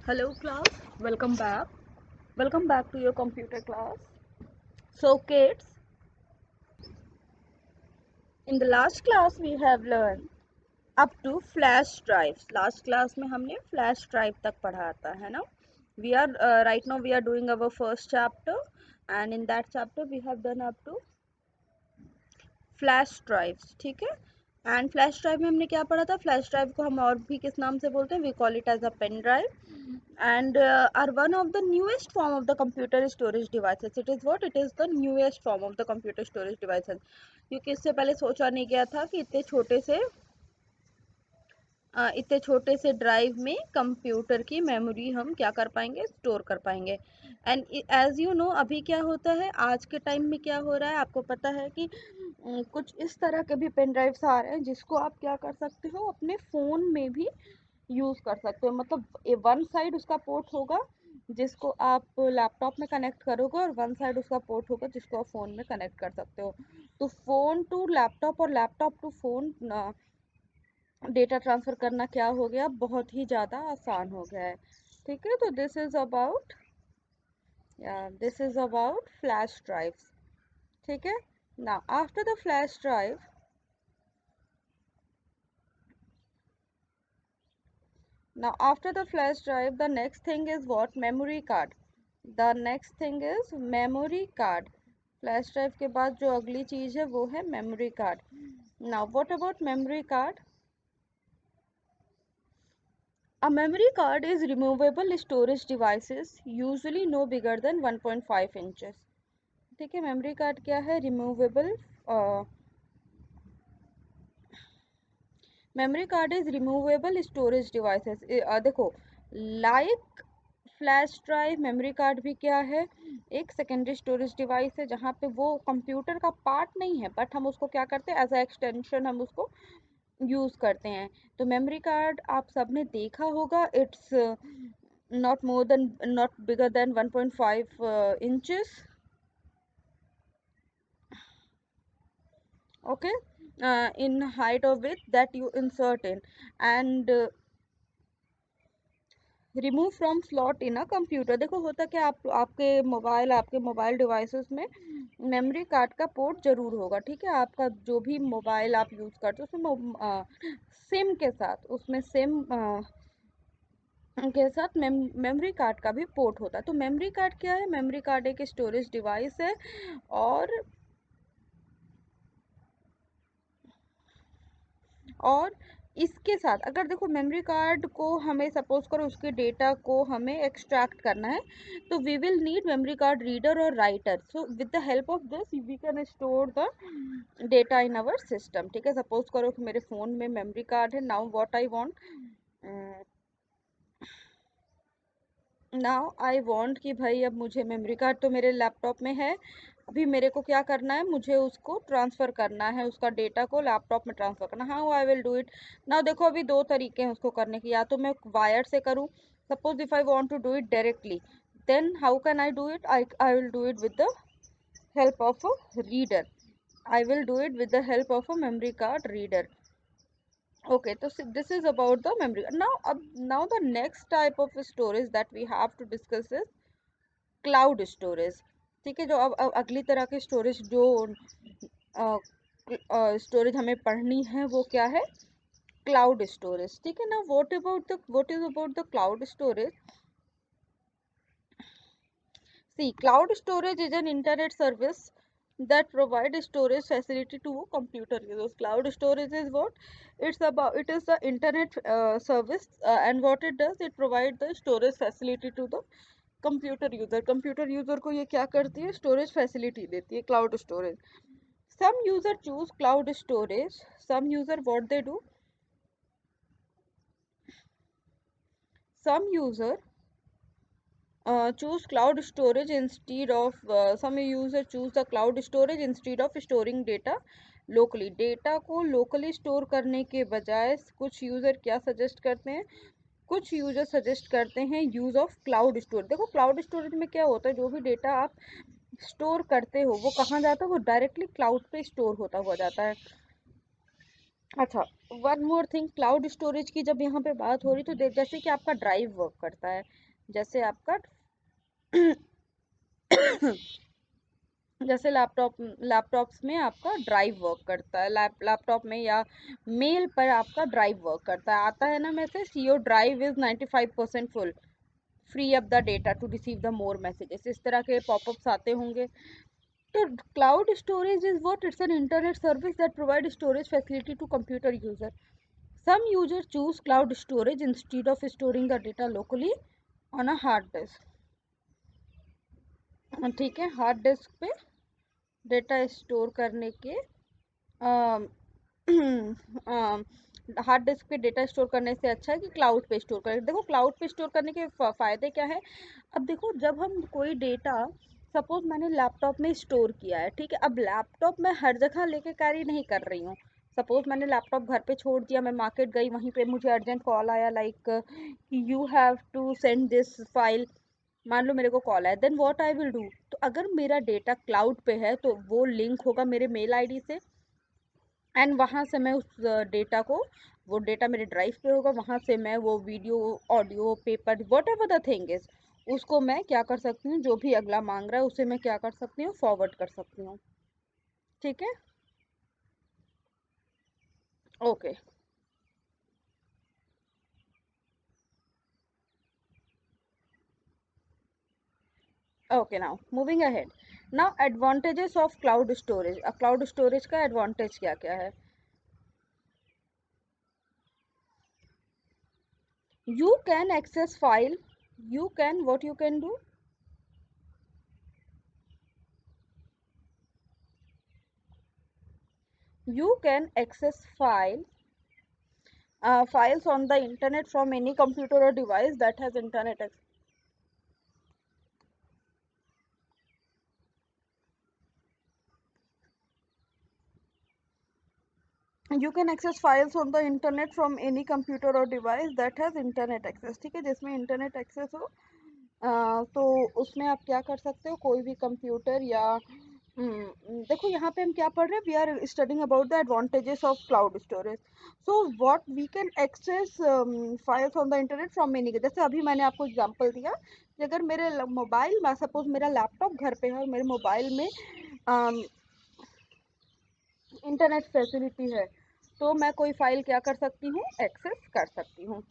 Hello class, welcome back. Welcome back to your computer class. So kids, in the last class we have learned up to flash drives. Last class में हमने flash drive तक पढ़ा था, है ना? We are right now we are doing our first chapter, and in that chapter we have done up to flash drives, ठीक है। And flash drive में हमने क्या पढ़ा था? फ्लैश ड्राइव को हम और भी किस नाम से बोलते हैं? We call it as a pen drive and are one of the newest form of the computer storage devices. It is what? It is the newest form of the computer storage devices, क्योंकि इससे पहले सोचा नहीं गया था कि इतने छोटे से ड्राइव में कंप्यूटर की मेमोरी हम क्या कर पाएंगे? स्टोर कर पाएंगे। एंड एज यू नो, अभी क्या होता है, आज के टाइम में क्या हो रहा है, आपको पता है कि कुछ इस तरह के भी पेन ड्राइव्स आ रहे हैं जिसको आप क्या कर सकते हो, अपने फ़ोन में भी यूज़ कर सकते हो। मतलब वन साइड उसका पोर्ट होगा जिसको आप लैपटॉप में कनेक्ट करोगे, और वन साइड उसका पोर्ट होगा जिसको आप फ़ोन में कनेक्ट कर सकते हो। तो फ़ोन टू लैपटॉप और laptop to phone data transfer करना क्या हो गया? बहुत ही ज़्यादा आसान हो गया है, ठीक है। तो this is about flash drives, ठीक है। Now after the flash drive, the next thing is what? Memory card. The next thing is memory card. Flash drive के बाद जो अगली चीज़ है वो है memory card. Now what about memory card? A memory card is removable storage devices usually no bigger than 1.5 inches. ठीक है, memory card क्या है? Removable memory card is removable storage devices. देखो, like flash drive, memory card भी क्या है? एक secondary storage device है, जहाँ पे वो कंप्यूटर का पार्ट नहीं है, बट हम उसको क्या करते हैं? एज अ एक्सटेंशन हम उसको यूज़ करते हैं। तो मेमोरी कार्ड आप सबने देखा होगा, it's not bigger than 1.5 inches, okay, in height of it that you insert in, and remove from slot in a computer. देखो होता क्या, आपके मोबाइल डिवाइसेस में मेमोरी कार्ड का पोर्ट जरूर होगा, ठीक है। आपका जो भी मोबाइल आप यूज़ करते हो उसमें सिम के साथ, उसमें सिम के साथ मेमोरी कार्ड का भी पोर्ट होता है। तो मेमोरी कार्ड क्या है? मेमोरी कार्ड एक स्टोरेज डिवाइस है, और और इसके साथ अगर देखो, मेमोरी कार्ड को हमें सपोज करो उसके डेटा को हमें एक्सट्रैक्ट करना है, तो we will need memory card reader और writer. So with the help of this we can store the data in our system, ठीक है। सपोज करो कि मेरे फ़ोन में मेमोरी कार्ड है। Now what I want, now I want कि भाई अब मुझे मेमोरी कार्ड तो मेरे लैपटॉप में है, अभी मेरे को क्या करना है? मुझे उसको ट्रांसफ़र करना है, उसका डेटा को लैपटॉप में ट्रांसफ़र करना। How I will do it? Now देखो, अभी दो तरीके हैं उसको करने के, या तो मैं वायर से करूँ, suppose if I want to do it directly, then how can I do it? I will do it with the help of a reader. I will do it with the help of a memory card reader. Okay, so this is about the memory. Now the next type of storage that we have to discuss is cloud storage. ठीक है, जो अब अगली तरह की storage जो storage हमें पढ़नी है वो क्या है? क्लाउड स्टोरेज, ठीक है ना। What is about the cloud storage? See, cloud storage is an internet service that provide storage facility to computer users. Cloud storage is what? It is the internet service, and what it does, it provide the storage facility to the computer user को ये क्या करती है? Storage facility देती है, cloud storage. Some user choose cloud storage, some user what they do, some user choose cloud storage instead of some user choose the cloud storage instead of storing data locally। Data को locally store करने के बजाय कुछ user क्या suggest करते हैं? कुछ user suggest करते हैं यूज़ ऑफ क्लाउड स्टोरेज। देखो, क्लाउड स्टोरेज में क्या होता है, जो भी डेटा आप स्टोर करते हो वो कहाँ जाता है? वो डायरेक्टली क्लाउड पे स्टोर होता हुआ जाता है। अच्छा, one more thing, cloud storage की जब यहाँ पे बात हो रही तो जैसे कि आपका ड्राइव वर्क करता है, जैसे आपका जैसे लैपटॉप्स में आपका ड्राइव वर्क करता है, लैपटॉप में या मेल पर आपका ड्राइव वर्क करता है, आता है ना message, your drive is 95% full, free up the data to receive the more messages, इस तरह के पॉपअप्स आते होंगे। तो cloud storage is what, it's an internet service that provide storage facility to computer user. Some users choose cloud storage instead of storing the data locally on a hard disk। ठीक है, hard disk पे data store करने के hard disk पे data store करने से अच्छा है कि क्लाउड पे स्टोर करें। देखो क्लाउड पे स्टोर करने के फ़ायदे क्या है। अब देखो जब हम कोई डेटा, सपोज मैंने लैपटॉप में स्टोर किया है, ठीक है, अब लैपटॉप मैं हर जगह लेके कैरी नहीं कर रही हूँ। सपोज मैंने लैपटॉप घर पे छोड़ दिया, मैं मार्केट गई, वहीं पे मुझे अर्जेंट कॉल आया like you have to send this file, मान लो मेरे को कॉल है, then what I will do. तो अगर मेरा डेटा क्लाउड पे है तो वो लिंक होगा मेरे मेल आईडी से, एंड वहाँ से मैं उस डेटा को, वो डेटा मेरे ड्राइव पे होगा, वहाँ से मैं वो video, audio, paper, what ever the thing is, उसको मैं क्या कर सकती हूँ, जो भी अगला मांग रहा है उसे मैं क्या कर सकती हूँ, फॉरवर्ड कर सकती हूँ। ठीक है, okay, okay, now moving ahead. Now advantages of cloud storage, cloud storage का एडवांटेज क्या क्या है। You can access file, you can, what you can do, you can access files on the internet from any computer or device that has internet access. You can access files on the internet from any computer or device that has internet access। ठीक है, जिसमें internet access हो, तो उसमें आप क्या कर सकते हो, कोई भी कंप्यूटर या देखो यहाँ पे हम क्या पढ़ रहे हैं, we are studying about the advantages of cloud storage. So what we can access files on the internet from many, जैसे अभी मैंने आपको एग्जांपल दिया कि अगर मेरे मोबाइल में, सपोज मेरा लैपटॉप घर पे है और मेरे मोबाइल में इंटरनेट फैसिलिटी है, तो मैं कोई फाइल क्या कर सकती हूँ, एक्सेस कर सकती हूँ।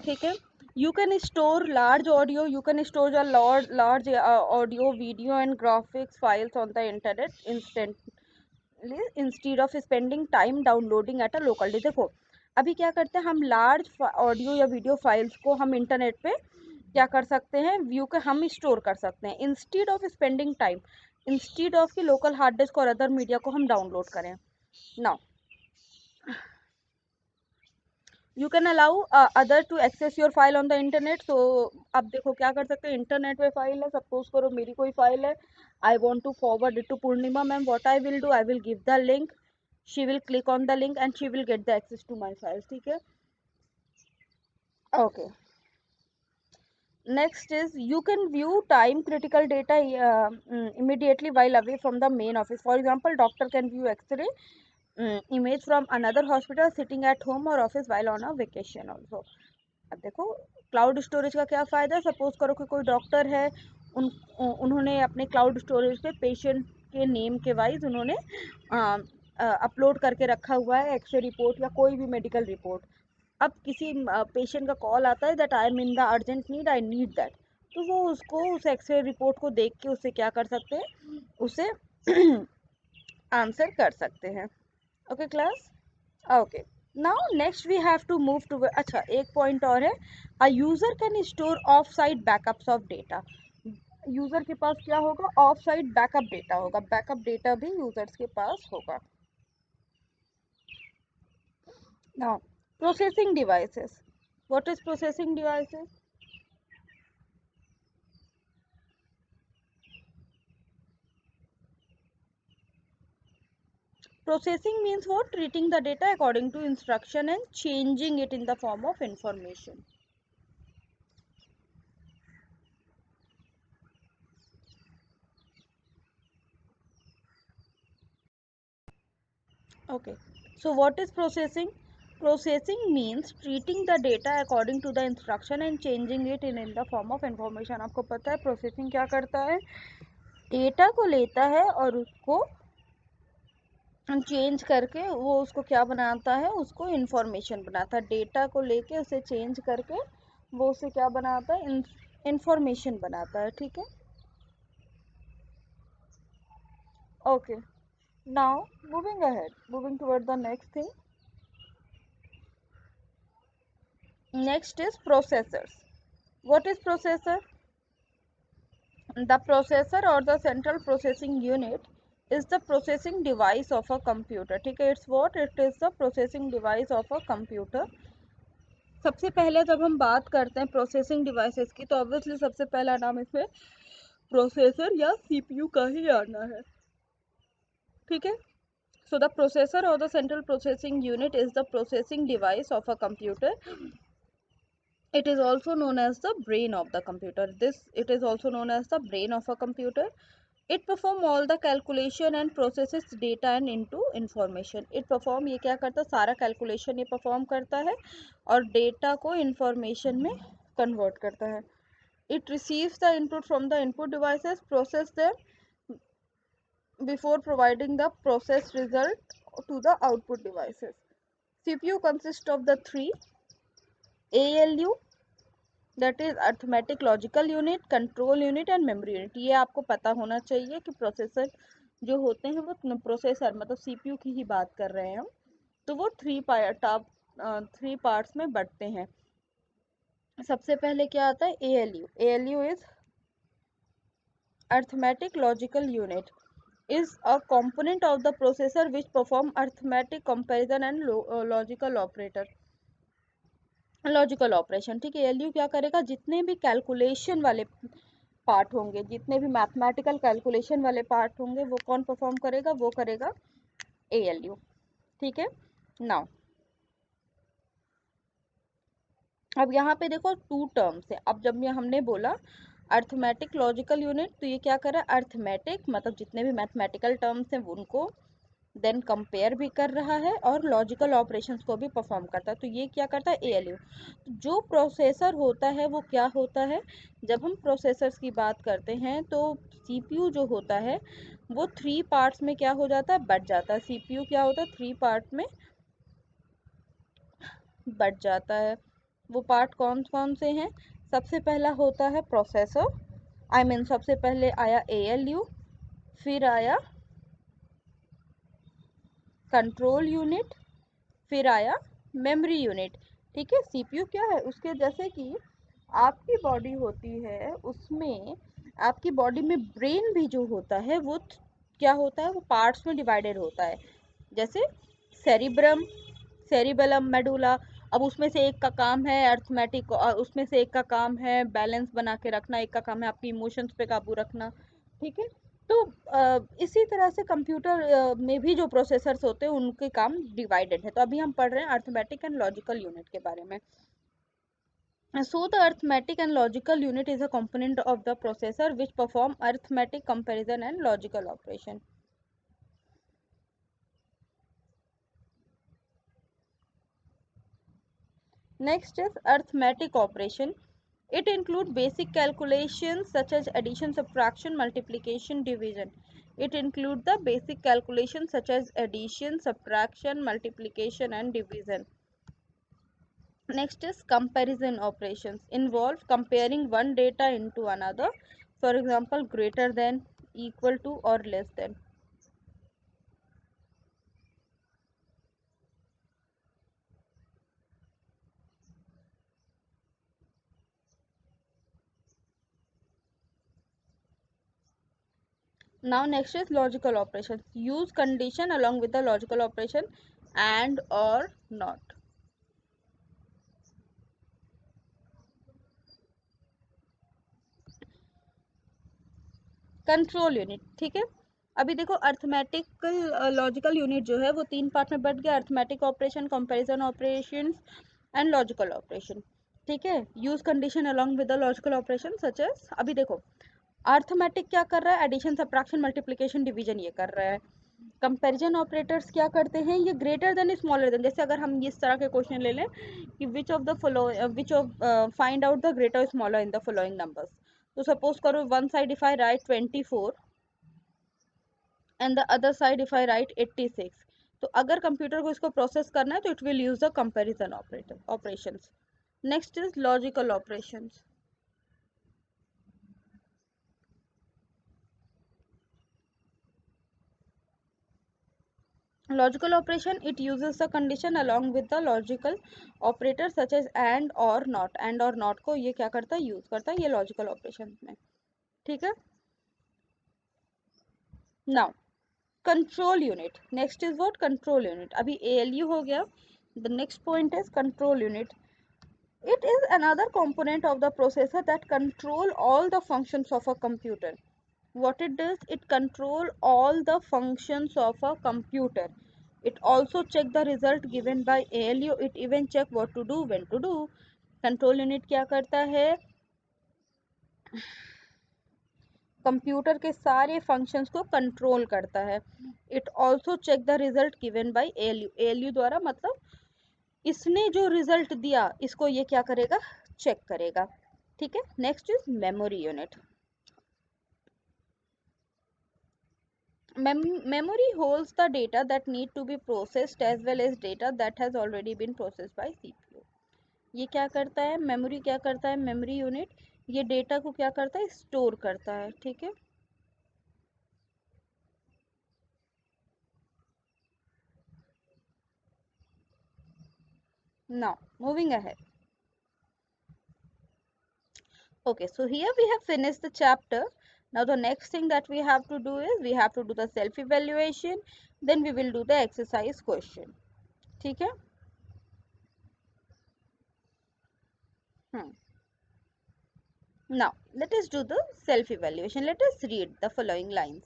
ठीक है, you can store large audio, you can store a large audio, video and graphics files on the internet instantly instead of spending time downloading at a local disk। देखो अभी क्या करते हैं हम, लार्ज ऑडियो या वीडियो फाइल्स को हम internet पे क्या कर सकते हैं, व्यू के हम स्टोर कर सकते हैं, instead of spending time, instead of की लोकल हार्ड डिस्क और अदर मीडिया को हम डाउनलोड करें। Now you can allow other to access your file on the internet. So अब देखो क्या कर सकते हैं, इंटरनेट पे फाइल है, सपोज करो मेरी कोई फाइल है, I want to forward it to Purnima ma'am, what I will do, I will give the link, she will click on the link and she will get the access to my file. ठीक है, okay, next is you can view time critical data immediately while away from the main office। For example, doctor can view x-ray image from another hospital sitting at home or office while on a vacation also। अब देखो cloud storage का क्या फ़ायदा है, suppose करो कि कोई doctor है, उन उन्होंने अपने क्लाउड स्टोरेज पे पेशेंट के नेम के वाइज उन्होंने अपलोड करके रखा हुआ है एक्सरे रिपोर्ट या कोई भी मेडिकल रिपोर्ट। अब किसी पेशेंट का कॉल आता है that I am in the urgent need, I need that, तो वो उसको उस एक्सरे रिपोर्ट को देख के उसे क्या कर सकते हैं, उसे आंसर कर सकते हैं। Okay class, okay, now next we have to move to, अच्छा एक पॉइंट और है, a user can store off site backups of data. User के पास क्या होगा, ऑफ साइट बैकअप डेटा होगा, बैकअप डेटा भी यूजर्स के पास होगा। Now processing devices, what is processing devices. Processing means what? Treating the data according to instruction and changing it in the form of information. Okay, so what is processing? Processing means treating the data according to the instruction and changing it in the form of information. आपको पता है processing क्या करता है? Data को लेता है और उसको चेंज करके वो उसको क्या बनाता है, उसको इंफॉर्मेशन बनाता है। डेटा को लेके उसे चेंज करके वो उसे क्या बनाता है, इंफॉर्मेशन बनाता है। ठीक है, okay. Now moving ahead, moving toward the next thing. Next is processors. What is processor? The processor or the central processing unit is the processing device of a computer. ठीक है, it's what? It is the processing device of a computer. सबसे पहले जब हम बात करते हैं processing devices की, तो ऑब्वियसली सबसे पहला नाम इसमें प्रोसेसर या सीपीयू का ही आना है। ठीक है, so the processor or the central processing unit is the processing device of a computer. It is also known as the brain of the computer. It is also known as the brain of a computer. It perform all the calculation and processes data and into information. It perform, ये क्या करता है, सारा calculation ये perform करता है और data को information में convert करता है। It receives the input from the input devices, process them before providing the processed result to the output devices. CPU consists of the three: ALU, that is arithmetic logical unit, control unit and memory unit. ये आपको पता होना चाहिए कि processor जो होते हैं वो प्रोसेसर मतलब सीपीयू की ही बात कर रहे हैं हम, तो वो थ्री पार्ट्स में बढ़ते हैं। सबसे पहले क्या आता है? ALU. ALU is arithmetic logical unit, is a component of the processor which perform arithmetic comparison and logical operation. ठीक है, एलयू क्या करेगा? जितने भी कैलकुलेशन वाले पार्ट होंगे, जितने भी मैथमेटिकल कैलकुलेशन वाले पार्ट होंगे, वो कौन परफॉर्म करेगा? वो करेगा एएलयू। ठीक है, नाउ अब यहाँ पे देखो टू टर्म्स है। अब जब ये हमने बोला अर्थमेटिक लॉजिकल यूनिट, तो ये क्या कर रहा है? अर्थमेटिक मतलब जितने भी मैथमेटिकल टर्म्स हैं उनको देन कंपेयर भी कर रहा है और लॉजिकल ऑपरेशंस को भी परफॉर्म करता है। तो ये क्या करता है? एएलयू। जो प्रोसेसर होता है वो क्या होता है? जब हम प्रोसेसर्स की बात करते हैं तो सीपीयू जो होता है वो थ्री पार्ट्स में क्या हो जाता है? बट जाता है। सीपीयू क्या होता है? थ्री पार्ट में बट जाता है। वो पार्ट कौन कौन से हैं? सबसे पहला होता है प्रोसेसर, सबसे पहले आया एएलयू, फिर आया कंट्रोल यूनिट, फिर आया मेमोरी यूनिट। ठीक है, सीपीयू क्या है? उसके जैसे कि आपकी बॉडी होती है, उसमें आपकी बॉडी में ब्रेन भी जो होता है वो क्या होता है? वो पार्ट्स में डिवाइडेड होता है। जैसे सेरिब्रम, सेरिबेलम, मेडुला। अब उसमें से एक का काम है अर्थमेटिक, उसमें से एक का काम है बैलेंस बना के रखना, एक का काम है आपकी इमोशंस पे काबू रखना। ठीक है, तो इसी तरह से कंप्यूटर में भी जो प्रोसेसर्स होते हैं उनके काम डिवाइडेड है। तो अभी हम पढ़ रहे हैं अर्थमेटिक एंड लॉजिकल यूनिट के बारे में। So the arithmetic and logical unit is a component of the processor which perform arithmetic comparison and logical operation. Next is arithmetic operation. It includes basic calculations such as addition, subtraction, multiplication, division. It includes the basic calculations such as addition, subtraction, multiplication and division. Next is comparison operations. Involve comparing one data into another. For example, greater than, equal to or less than. Now next is logical operations. Use condition along with the logical operation and or not. Control unit. ठीक है, अभी देखो arithmetical logical unit जो है वो तीन part में but गया: arithmetic operation, comparison operations and logical operation. ठीक है, use condition along with the logical operation such as, अभी देखो अर्थमेटिक क्या कर रहा है? एडिशन, सब्ट्रैक्शन, मल्टीप्लिकेशन, डिवीजन ये कर रहा है। कंपैरिजन ऑपरेटर्स क्या करते हैं, ये ग्रेटर देन स्मॉलर देन, जैसे अगर हम इस तरह के क्वेश्चन ले लें कि which of the follow which of find out the greater smaller in the following numbers. तो सपोज करो one side if I right 24 and the other side if I right 86, तो अगर कंप्यूटर को इसको प्रोसेस करना है तो it will use the comparison operator operations. Next is logical operations. Logical operation, it uses the condition along with the logical operator such as and or not को ये क्या करता है, यूज करता है ये लॉजिकल ऑपरेशन में। ठीक है। Now control unit, next is what, control unit. अभी एएलयू हो गया, the next point is control unit. It is another component of the processor that control all the functions of a computer. What it does, it control all the functions of a computer. It also check the result given by ALU. It even check what to do, when to do. Control unit क्या करता है, computer के सारे functions को control करता है। It also check the result given by ALU, ALU द्वारा मतलब इसने जो रिजल्ट दिया इसको ये क्या करेगा, चेक करेगा। ठीक है। Next is memory unit. Memory holds the data that need to be processed as well as data that has already been processed by CPU. ये क्या करता है, मेमोरी क्या करता है, मेमोरी यूनिट ये डेटा को क्या करता है, स्टोर करता है। ठीक है। Now moving ahead. Okay, so here we have finished the chapter. Now the next thing that we have to do is we have to do the self evaluation, then we will do the exercise question. ठीक है। Now let us do the self evaluation. Let us read the following lines.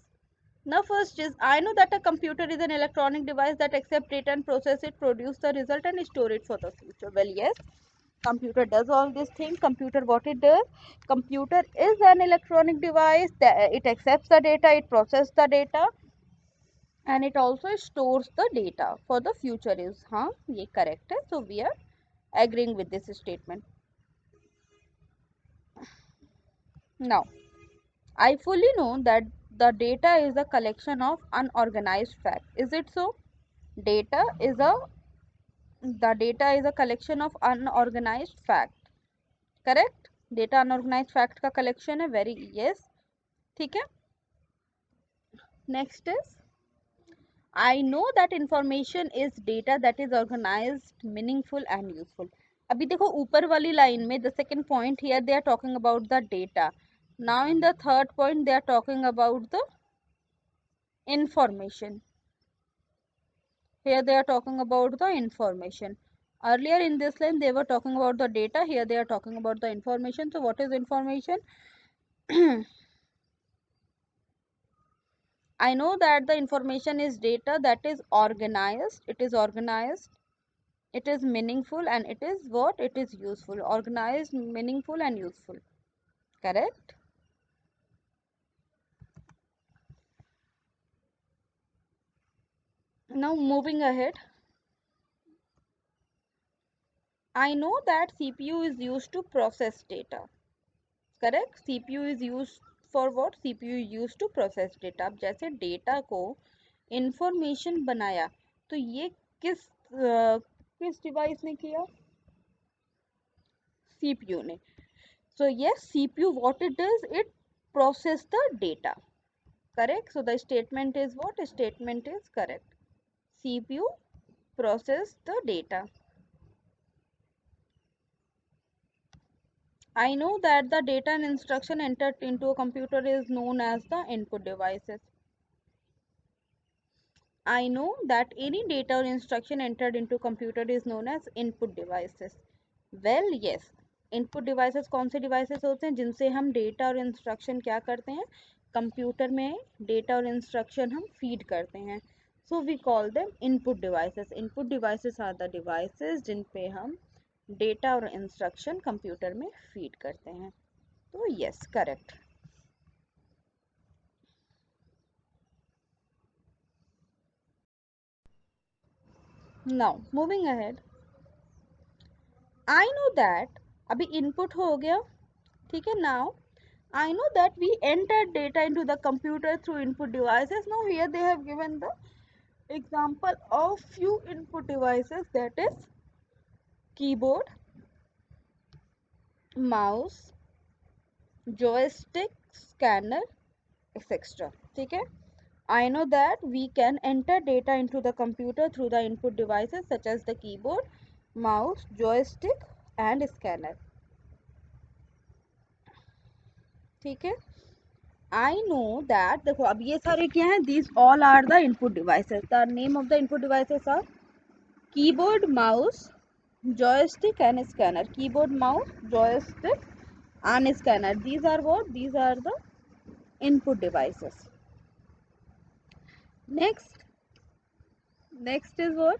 Now first is, I know that a computer is an electronic device that accepts data and process it, produce the result and store it for the future. Well, yes, computer does all these things. Computer, what it does? Computer is an electronic device that it accepts the data, it processes the data and it also stores the data for the future use. हाँ, ये correct है. So we are agreeing with this statement. Now, I fully know that the data is a collection of unorganized facts. Is it so? Data is a The data is a collection of unorganized fact. Correct? Data unorganized fact का collection है. Very yes. ठीक है. Next is, I know that information is data that is organized, meaningful and useful. अभी देखो ऊपर वाली line में the second point here they are talking about the data. Now in the third point they are talking about the information. Here they are talking about the information. Earlier in this line they were talking about the data. Here they are talking about the information. So what is information? I know that the information is data that is organized. It is organized. It is meaningful and it is what? It is useful. Organized, meaningful and useful. Correct? Now moving ahead. I know that CPU is used to process data. Correct? CPU is used for what? CPU is used to process data. अब जैसे data को information बनाया तो ये किस device ने किया? CPU ने. So yes, CPU what it does? It process the data. Correct? So the statement is what? Statement is correct. CPU process the data. I know that the data and instruction entered into a computer is known as the input devices. I know that any data or instruction entered into computer is known as input devices. Well, yes. Input devices कौन से devices होते हैं जिनसे हम data और instruction क्या करते हैं, कंप्यूटर में डेटा और इंस्ट्रक्शन हम फीड करते हैं. So we call them input devices. Input devices are the devices जिन पे हम डेटा और इंस्ट्रक्शन कंप्यूटर में फीड करते हैं. तो yes, correct. Now moving ahead, I know that, अभी इनपुट हो गया, ठीक है. Now I know that we entered data into the computer through input devices. Now here they have given the example of few input devices, that is keyboard, mouse, joystick, scanner, etc. ठीक है. I know that we can enter data into the computer through the input devices such as the keyboard, mouse, joystick and scanner. ठीक है. I know that, देखो अब ये सारे क्या हैं, these all are the input devices. The name of the input devices are keyboard, mouse, joystick and scanner. Keyboard, mouse, joystick and scanner. These are what? These are the input devices. Next is what?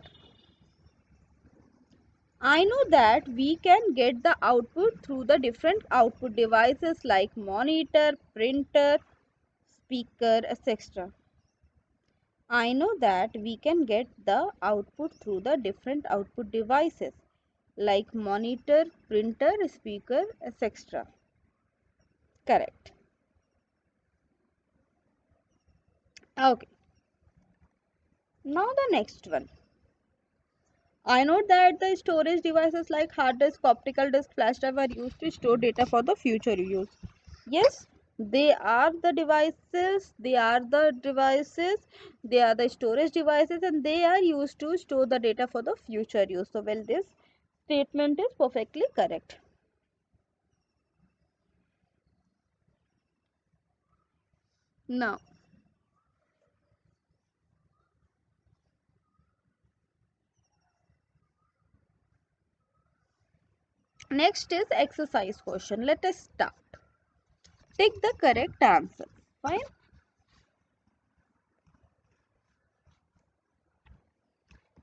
I know that we can get the output through the different output devices like monitor, printer, speaker, etc. I know that we can get the output through the different output devices like monitor, printer, speaker, etc. Correct. Okay. Now the next one. I know that the storage devices like hard disk, optical disk, flash drive are used to store data for the future use. Yes, they are the devices, they are the devices, they are the storage devices and they are used to store the data for the future use. So, well, this statement is perfectly correct. Now, next is exercise question. Let us start. Take the correct answer. Fine.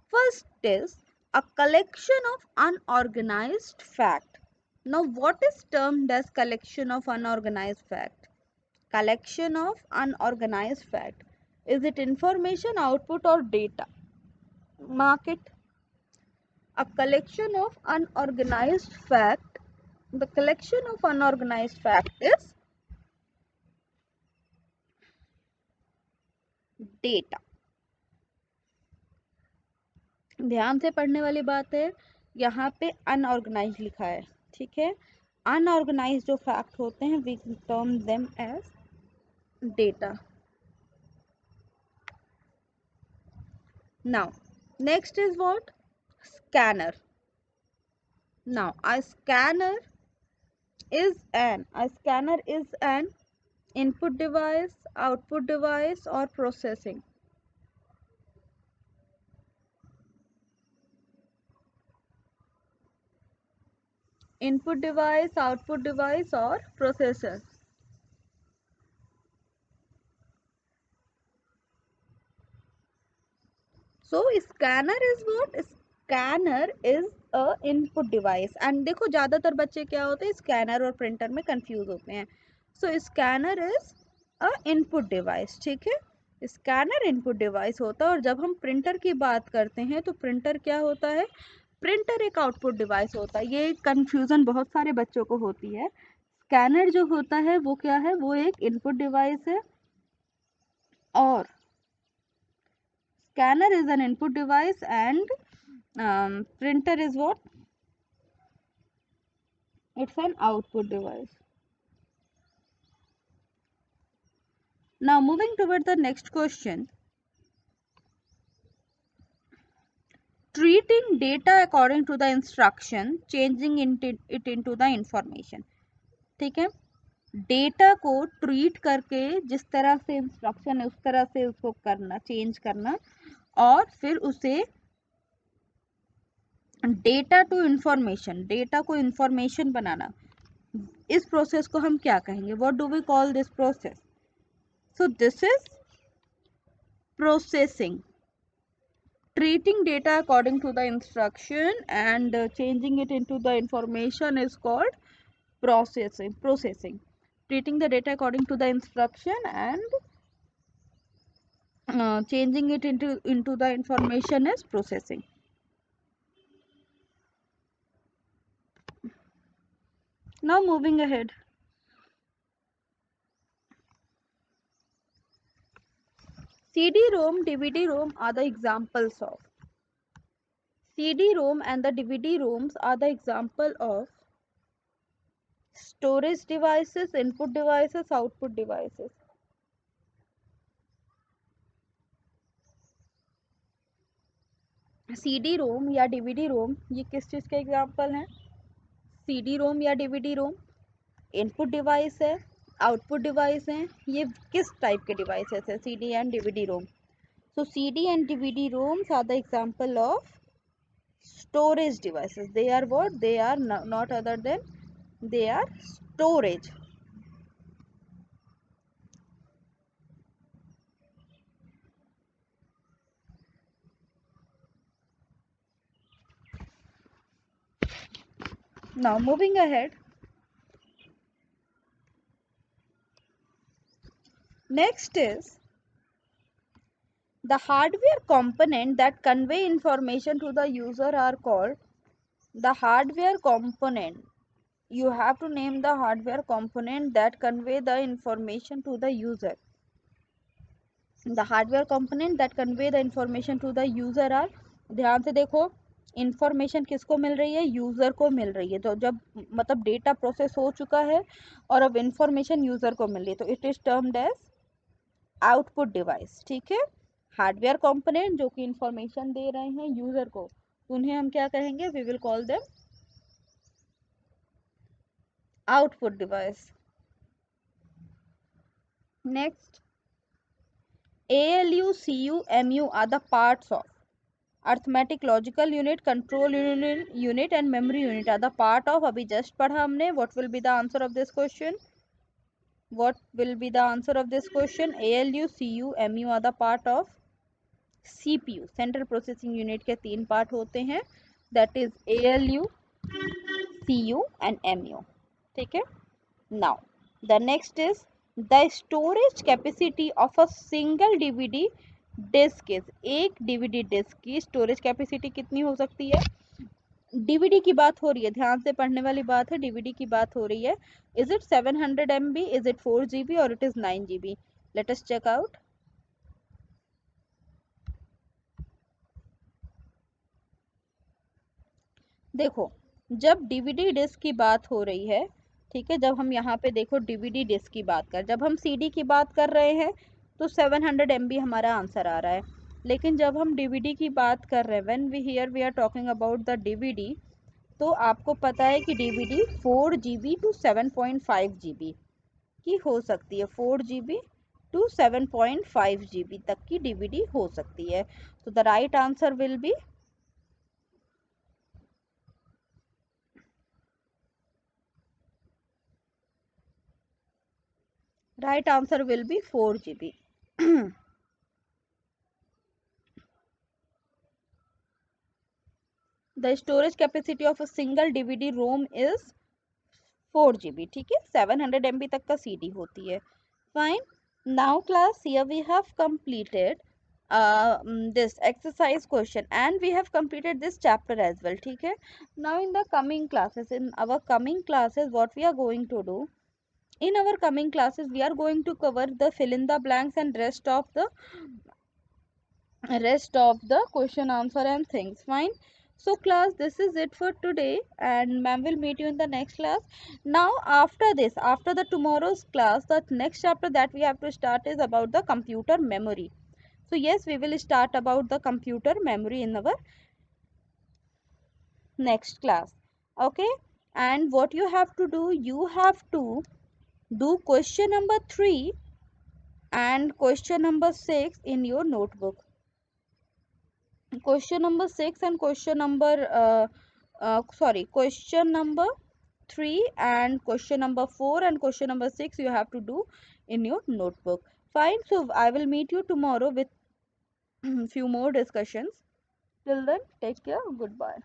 First is a collection of unorganized fact. Now, what is termed as collection of unorganized fact? Collection of unorganized fact. Is it information, output or data? Mark it. A collection of unorganized fact. The collection of unorganized fact is data. ध्यान से पढ़ने वाली बात है, यहाँ पे unorganised लिखा है, ठीक है. अनऑर्गेनाइज जो फैक्ट होते हैं we term them as data. Now next is what? Scanner. Now a scanner is an input device, output device or processing. Input device, output device or processor. So scanner is what? Scanner is a input device. And देखो ज़्यादातर बच्चे क्या होते हैं, scanner और printer में confuse होते हैं. So scanner is a input device. ठीक है, स्कैनर इनपुट डिवाइस होता है. और जब हम प्रिंटर की बात करते हैं तो प्रिंटर क्या होता है? प्रिंटर एक आउटपुट डिवाइस होता है. ये कंफ्यूजन बहुत सारे बच्चों को होती है. स्कैनर जो होता है वो क्या है? वो एक इनपुट डिवाइस है और scanner is an input device and printer is what? It's an output device. Now moving toward the next question. Treating data according to the instruction, changing it into the information. ठीक है, data को treat करके जिस तरह से instruction है उस तरह से उसको करना, चेंज करना और फिर उसे डेटा टू इंफॉर्मेशन, डेटा को इंफॉर्मेशन बनाना. इस प्रोसेस को हम क्या कहेंगे? What do we call this process? So this is processing. Treating data according to the instruction and changing it into the information is called processing. Treating the data according to the instruction and changing it into the information is processing. Now moving ahead. CD-ROM, DVD-ROM are the examples of. CD-ROM and the DVD-ROMs are the example of storage devices, input devices, output devices. CD ROM या DVD रोम ये किस चीज़ के example हैं? CD ROM या DVD ROM input device है, output device है, ये किस टाइप के डिवाइसेस है? CD and DVD ROM. So CD and DVD ROMs are the example of storage devices. They are what? They are not other than they are storage. Now moving ahead. Next is the hardware component that convey information to the user are called the hardware component. You have to name the hardware component that convey the information to the user. The hardware component that convey the information to the user are, ध्यान से देखो, information किसको मिल रही है? User को मिल रही है. तो जब मतलब डेटा प्रोसेस हो चुका है और अब इंफॉर्मेशन यूज़र को मिल रही है तो it is termed as output device. ठीक है. हार्डवेयर कंपोनेंट जो कि इंफॉर्मेशन दे रहे हैं यूज़र को, उन्हें हम क्या कहेंगे? We will call them output device. Next, ALU, CU, MU are the parts of arithmetic logical unit, control unit and memory unit are the part of. अभी जस्ट पढ़ा हमने. What will be the answer of this question? What will be the answer of this question? ALU, CU, MU are the part of CPU. Central processing unit के 3 part होते हैं, that is ALU, CU and MU. ठीक है. Now the next is the storage capacity of a single DVD disk is. एक DVD disk की storage capacity कितनी हो सकती है? डीवीडी की बात हो रही है, ध्यान से पढ़ने वाली बात है. डीवीडी की बात हो रही है. Is it 700 MB, is it 4 GB और it is 9 GB? Let us check out. देखो, जब डीवीडी डिस्क की बात हो रही है, ठीक है, जब हम यहाँ पे देखो डीवीडी डिस्क की बात कर, जब हम सीडी की बात कर रहे हैं तो 700 MB हमारा आंसर आ रहा है. लेकिन जब हम डीवीडी की बात कर रहे हैं, when we are talking about the DVD, तो आपको पता है कि डीवीडी 4 GB टू 7.5 GB की हो सकती है. 4 GB टू 7.5 GB तक की डीवीडी हो सकती है. तो the right answer will be right answer will be 4 GB. The storage capacity of a single DVD ROM is 4 GB. ठीक है. 700 MB तक का CD होती है. Fine. Now class, here we have completed this exercise question and we have completed this chapter as well. ठीक है. Now in the coming classes, in our coming classes, what we are going to do? In our coming classes, we are going to cover the fill in the blanks and rest of the question answer and things. Fine. So class, this is it for today and ma'am will meet you in the next class. Now after this, after the tomorrow's class, the next chapter that we have to start is about the computer memory. So yes, we will start about the computer memory in our next class. Okay. And what you have to do, you have to do question number 3 and question number 6 in your notebook. Question number 6 and question number question number 3 and question number 4 and question number 6 you have to do in your notebook. Fine. So I will meet you tomorrow with few more discussions. Till then, take care. Goodbye.